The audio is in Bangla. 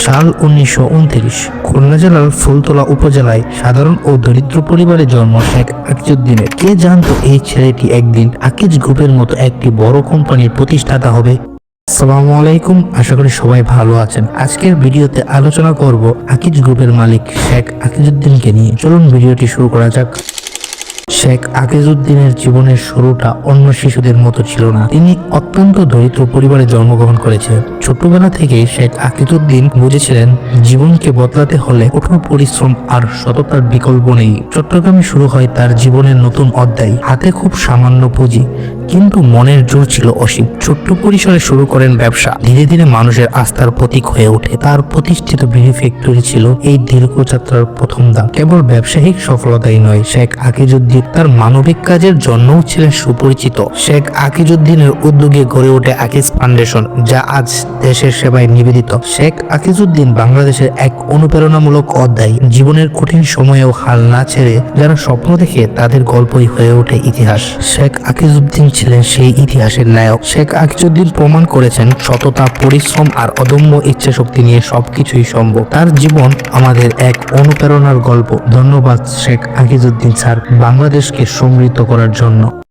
সাল 1929। খুলনা জেলার ফুলতলা উপজেলায় সাধারণ ও দরিদ্র পরিবারে জন্ম শেখ আকিজউদ্দিনের। কে জানতো এই ছেলেটি একদিন আকিজ গ্রুপের মতো একটি বড় কোম্পানির প্রতিষ্ঠাতা হবে। আসসালামু আলাইকুম, আশা করি সবাই ভালো আছেন। আজকের ভিডিওতে আলোচনা করব আকিজ গ্রুপের মালিক শেখ আকিজউদ্দিনকে নিয়ে। চলুন ভিডিওটি শুরু করা যাক। শেখ আকিজউদ্দিনের জীবনের শুরুটা অন্য শিশুদের মতো ছিল না। তিনি অত্যন্ত দরিদ্র পরিবারে জন্মগ্রহণ করেছিলেন। ছোটবেলা থেকেই শেখ আকিজউদ্দিন বুঝেছিলেন জীবনকে বদলাতে হলে কঠোর পরিশ্রম আর সততার বিকল্প নেই। চট্টগ্রামে শুরু হয় তার জীবনের নতুন অধ্যায়। হাতে খুব সামান্য পুঁজি, কিন্তু মনের জোর ছিল অসীম। ছোট্ট পরিসরে শুরু করেন ব্যবসা। ধীরে ধীরে মানুষের আস্থার প্রতীক হয়ে ওঠে। তার প্রতিষ্ঠিত বিড়ি ফ্যাক্টরি ছিল এই দীর্ঘযাত্রার প্রথম ধাপ। কেবল ব্যবসায়িক সফলতাই নয়, শেখ আকিজউদ্দিন তার মানবিক কাজের জন্যও ছিলেন সুপরিচিত। শেখ আকিজউদ্দিনের উদ্যোগে গড়ে ওঠে আকিজ ফাউন্ডেশন, যা আজ দেশের সেবায় নিবেদিত। শেখ আকিজউদ্দিন বাংলাদেশের এক অনুপ্রেরণামূলক অধ্যায়। জীবনের কঠিন সময়েও হাল না ছেড়ে যারা স্বপ্ন দেখে তাদের গল্পই হয়ে ওঠে ইতিহাস। শেখ আকিজউদ্দিন ছিলেন সেই ইতিহাসের নায়ক। শেখ আকিজউদ্দিন প্রমাণ করেছেন সততা, পরিশ্রম আর অদম্য ইচ্ছাশক্তি নিয়ে সবকিছুই সম্ভব। তার জীবন আমাদের এক অনুপ্রেরণার গল্প। ধন্যবাদ শেখ আকিজউদ্দিন স্যার, বাংলাদেশকে সমৃদ্ধ করার জন্য।